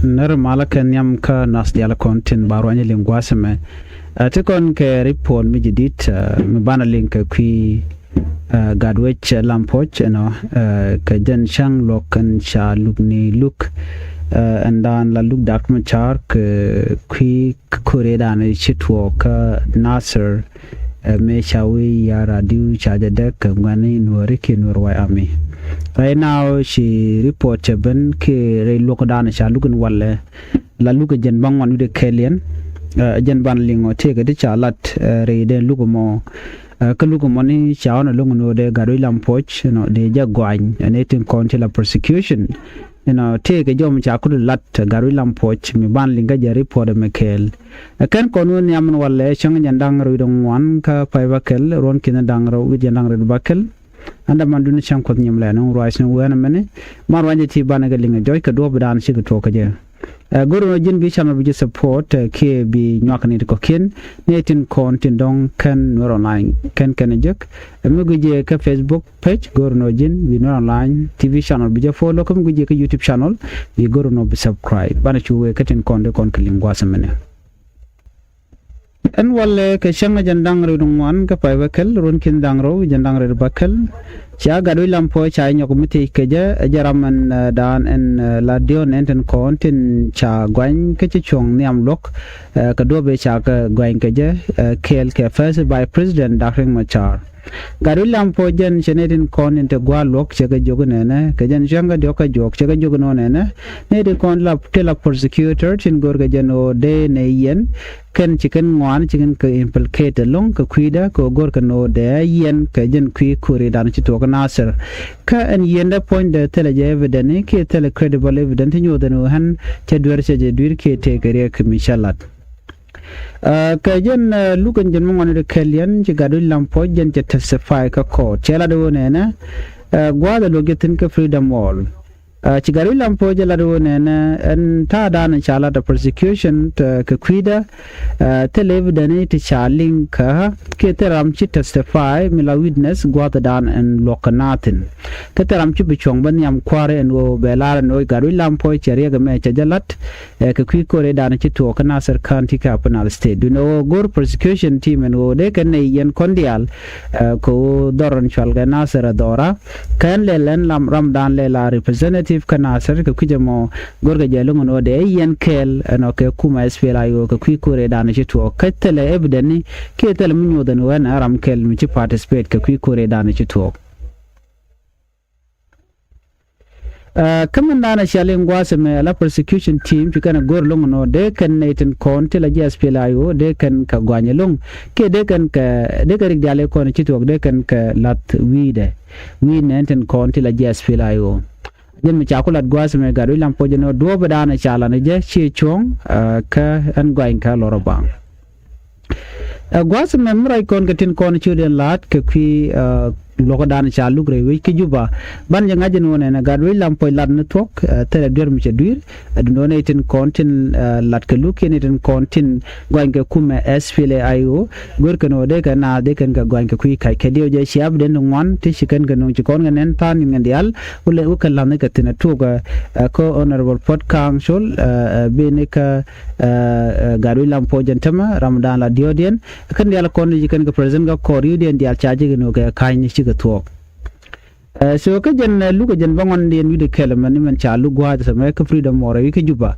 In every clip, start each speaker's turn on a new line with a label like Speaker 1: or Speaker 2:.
Speaker 1: ner malakan yam ka nas diala kontin barwanya lingwaseme tekon ke report mi jidit mi bana link kwi gadwech lampoch no ka jan shang lokan sha lugni look and dan la look document char kwi kureda ne chitwo ka nasser me shawi ya radio charge deck ngani nuariki nurwai ami. Right now she report ben ke re look down sha lugun walle la look jen bang wan with kelian jen ban lingo take de chalat re de look mo ka look money sha on lungu no de garo lampoch no de jagwan and it in control persecution take a jom cha could lat garo lampoch mi ban linga je report me kel kan konun yaman walle chang jandang ro dong wan ka pai bakel ron kin dang ro with jandang ro bakel anda manduni cham ko nyam la no rais no wana mene mar wanje ti banaga linga joy ka do badan shi to ka je guru no jin bi channel bi support ke bi nyakani ko ken netin content dong kan no online kan jek mi guje ka Facebook page guru no jin bi no online TV channel bi je follow ko mi guje ka YouTube channel bi guru no bi subscribe bana chuwe katin konde kon klingwa samene en walle ke shanga jandang ro dum wan ka pai bakel ron kin dang ro jandang ro bakel cha gadu lampo cha nyoko miti ke je jaraman dan en la dion enten kontin cha gwan ke chong niam lok ka do be cha ka gwan ke je kel ke first by president Dr. Machar gadu lampo jen chenetin kontin te gwa lok che ga jogone ne ke jen shanga do ka jok che ga jogono ne de kon la tela prosecutor chin gor ga jeno de ne yen ken chicken ngwan chicken ke implicate long ka kwida ko gor ka no de yen ka jen kwi kuri dan chi to ka nasir ka en yen da point de tele je evidence ke tele credible evidence nyo de no han che dwer che je dwer ke te gere ke mishalat ka jen lukan jen mo ngone kelian ci gadu lampo jen che testify ka ko chela do ne na gwa da lo getin ka freedom wall ci gari lampo jala do nena en ta dan chala da persecution ka kwida telev dani ti chaling ka ke teram ci testify mila witness gwata dan en lokanatin ke teram ci bichong ban yam kware en wo belar no gari lampo cheriya ga me chajalat ka kwi kore dan ci to kana sar county ka penal state do no gor persecution team en wo de kan ne yen kondial ko doron chal ga nasar dora kan le len lam ramdan le la representative kana sar ka kujamo gorga jalungo no de yen kel no ke kuma spela yo ka kwi kore dan ci to katele evidence ke tele munyo dan wana ram kel mi ci participate ka kwi kore dan ci to kaman dana shalen gwasa me la persecution team ci kana gor lungo no de kan neten kon tele spela yo de kan ka gwanya lung ke de kan ka de ka rig dale kon ci to de kan ka lat wi neten kon tele spela yo jen mi chakulat gwas me gadu lampo jeno do badana chala ne je chi chong ka an gwain ka lorobang gwas me mrai kon gatin kon chuden lat ke kwi logo dan chalu gre wi ki juba ban janga jen wona na gadu lampo lat ne tok tere der mi che duir do ne tin kontin lat ke lu ke ne tin kontin gwain ke kuma sfile ayo gor ke no de ka na de kan ga gwain ke kwi kai ke dio je siab den ngwan ti chikan ga no chi kon ga nen tan ngen dial ule u kan lam ne ka tin to ga ko honorable pot council be ne ka gadu lampo jen tama ramadan la diodien kan dial kon ji kan ga president ga kori den dial charge ga no ga kai ni chi talk so ka jen luga jen bangon den wi de kelman ni man cha lu gwa sa me ka freedom more wi ke juba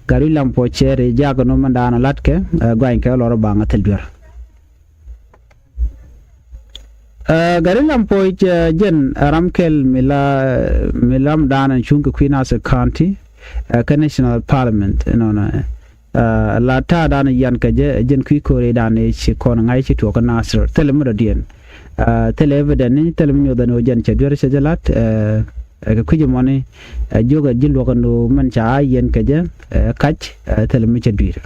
Speaker 1: gari lampo chere jago no man dana latke gwain ka loro banga teldur gari lampo jen ramkel milam dana chunga Queen's County ka national parliament na la ta dana yan ka jen kwi kore dana chi kon ngai chi to ka nasr telemro dien tele evidence tele mi odano jan cha dwer cha jalat ka kuje moni joga jillo kando man cha yen ka je kach tele mi cha dwer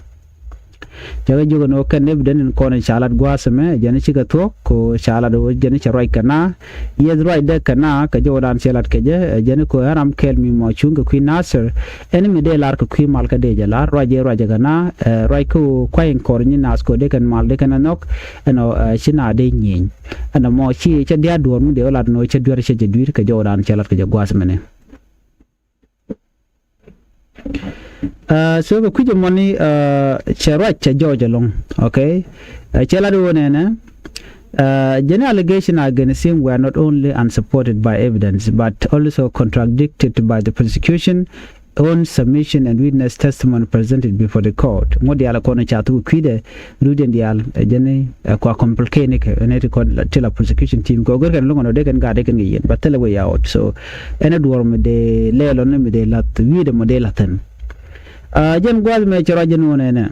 Speaker 1: jaga joga no kan evidence ko na chalat gwasame jani chi ka to ko chala do jani cha roi kana yes roi de kana ka jodan chalat ka je jani ko aram kel mi mo chunga Queen Nasser enemy de lar ko kwi mal ka de jala roje kana roi ko kwain kor ni nas ko de kan mal de kana nok eno china de nyin ana mo chi cha dia do mu de lat no cha dwer cha ka jodan chalat ka je gwasame ne So the kuja money cha Georgia long, okay? Chela do na general allegation against him were not only unsupported by evidence but also contradicted by the prosecution own submission and witness testimony presented before the court. Modi ala kona chatu kwide ruden dial jene kwa complicate ne ko tela prosecution team ko gor kan longo no de kan ga de kan yen but tele way out. So ene duor me de lelo ne me de lat wide mo de laten jen gwal me chora jen wona ne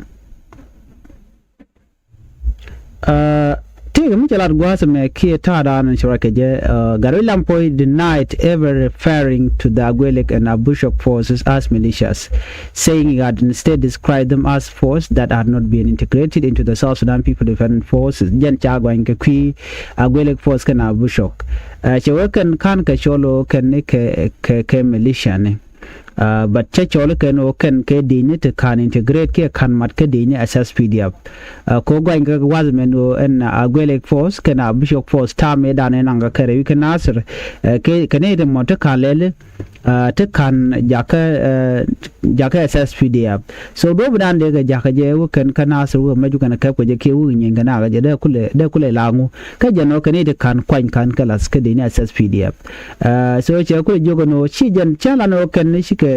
Speaker 1: Tiga mjalar guasa me kia tada and shorakaje Gary Lampoy denied ever referring to the Agwelek and Abushok forces as militias, saying he had instead described them as forces that had not been integrated into the South Sudan People Defense Forces. Jen Chagwa in Kakui Agwelek force kan Abushok. Chewekan kan kacholo kan ke militia ne. But chacholo kan ke dini te kan integrate ke kan mat ke dini asas PDF ko go inga wazmen o en Agwelek force kan Abushok force ta me dan nanga kare wi kan asr ke kane de mota kalele te kan jaka asas PDF so do bidan de ga jaka je wo kan asr wo maju kan ka ko je ke wu nyen gana ga je de kule langu ka jano kane de kan kwan kan kalas ke dini asas PDF so che ko jogo no chi jan chala no kan shi ke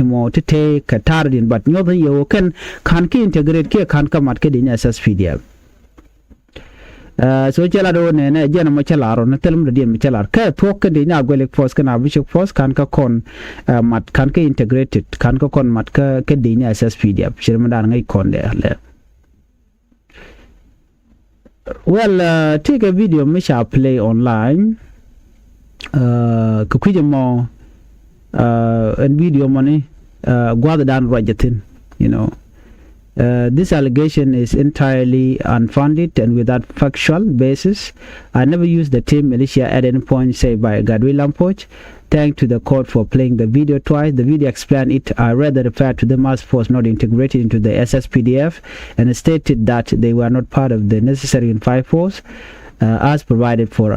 Speaker 1: mo te ka tardin but nyo yo kan ki integrate ke kan ka mat ke din asas PDF so chala do ne jana mo chala ro na telum de mi chala ka tok ke din Agwelek force kan Abushok force kan ka kon mat kan ke integrated kan ka kon mat ka ke din asas PDF shirma dan ngai kon le well take a video me shall play online ku kujemo and video money gwada dan rajatin this allegation is entirely unfounded and without factual basis. I never used the term militia at any point said by Gary Lampoy. Thanks to the court for playing the video twice. The video explained it. I rather referred to them as force not integrated into the SSPDF and stated that they were not part of the necessary unified force as provided for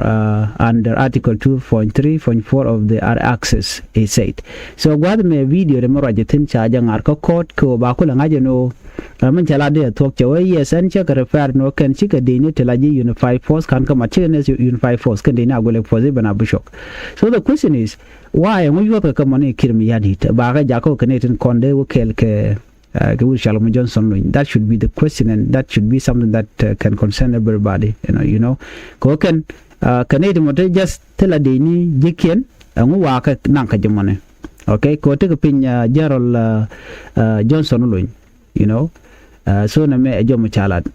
Speaker 1: under Article 2.3.4 of the Access, he said. So, what me video the morajitin charging arco court ko bakula ngajeno man chala de talk chawe yes and check refer no kan chika dini telaji unified force kan ka machines unified force kan dini Agwelek force bana Abushok. So the question is why we got ka money kirmi yadit ba ga jako kanetin konde wo kelke Shalom Johnson. That should be the question, and that should be something that can concern everybody. Ko kan kanedi mote just tell a dini jiken ngu waka nanka jamone. Okay, ko take a pin Gerald Johnson loin. So na me ajomo chalad.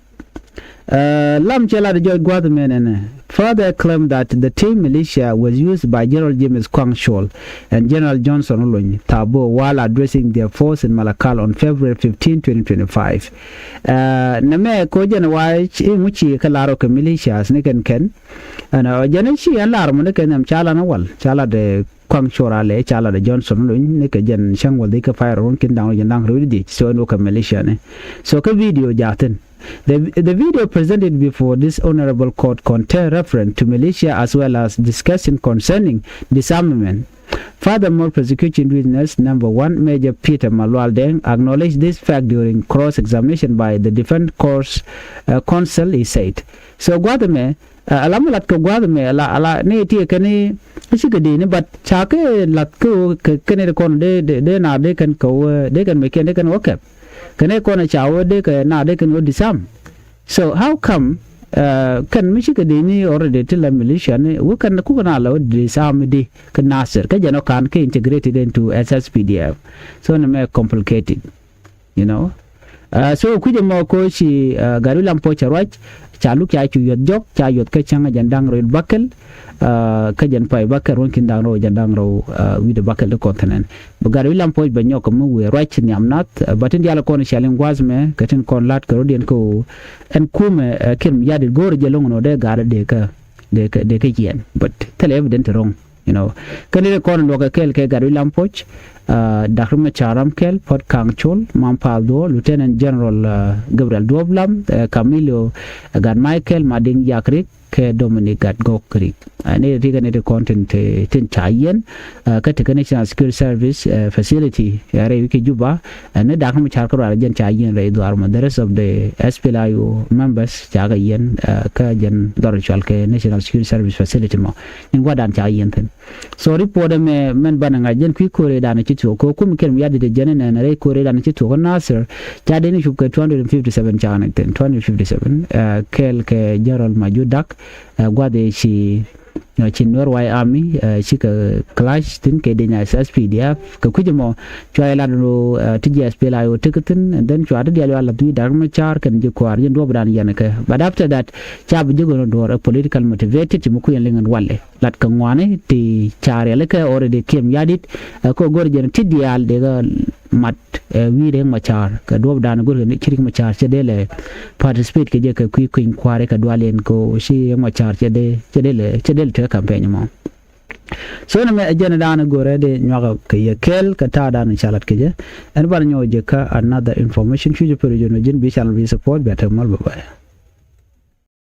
Speaker 1: Lam chalad joy guadmen further claimed that the team militia was used by General James Kwang Shol and General Johnson Olony Tabo while addressing their force in Malakal on February 15, 2025. Name Kojan Wach in which he kalaro militias niken ken and Janichi alarm niken chala nawal chala de Kwang Shorale chala de Johnson Olony nikajan shangwal dika fire on kin down yanang rudi so no militia ne so ka video jaten. The video presented before this honorable court contained reference to militia as well as discussion concerning disarmament. Furthermore, prosecution witness number 1, Major Peter Malwaldeng, acknowledged this fact during cross-examination by the defense counsel, he said. So, Guadame, alamulat ko Guadame, ala ne ti kani isigadi but chake latko kani kon de na de kan ko de kan make de kan okay. Kane kona chawo de ka na de kan disam. So how come kan michika dini already till a militia ne we can ku kana lo disam di kan nasir ka jano kan ke integrated into SSPDF. So na me complicated, so kuje mo ko si Gary Lampoy charwach chalu kya chu yot jok cha yot ka changa jandang ro bakal ka jan pai bakar ron kin dang ro jandang ro wi de bakal de continent Gary Lampoy ba nyok mu we right nyam nat batin yala kon shalin gwazme katin kon lat ka rodien ko en kume kim yadi gor jelong no de gar de ka yen but tell evident wrong kanire kon lo ka kel ke Gary Lampoy Dr. Charam Kel, Port Kangchol, Mampaldo, Lieutenant General Gabriel Doblam, Camilo Gan Michael, Mading Yakrik, ke Dominic at Gokri ne riga ne content tin chayen ka te national security service facility yare wiki juba ne da kam char karo jen chayen re dwar mo the rest of the SPLIO members chaga yen ka jen dor chal ke national security service facility mo in wadan chayen ten so report me men bananga jen ki kore da ne chitu ko kum ker yadi de jen ne re kore da ne chitu ko nasir chade ni shubka 257 chana ten 257 kel ke Gerald Majudak gwade chi chinwar wai army chi ka clash tin ke de nya SPDF ka kujimo chwa la ro TGS pelayo tiketin and then chwa de ya la du dar ma char kan je kwar yen do bran yan ka but after that cha bu jogo do a political motivated ti muku yen lengan walle lat ka ngwane ti char ya le ka already kem yadit ko gor jen TDL de ga mat wi de ma char ka do dan gor ne kirik ma char che de le participate ke je ka ku kuin kware ka dwalen ko shi ma char che de le campaign mo so na me ajana dana gore de nyaga ke yekel ka ta dana chalat ke je en bar nyo je ka another information chu je per je no jin bi channel bi support better mal bye.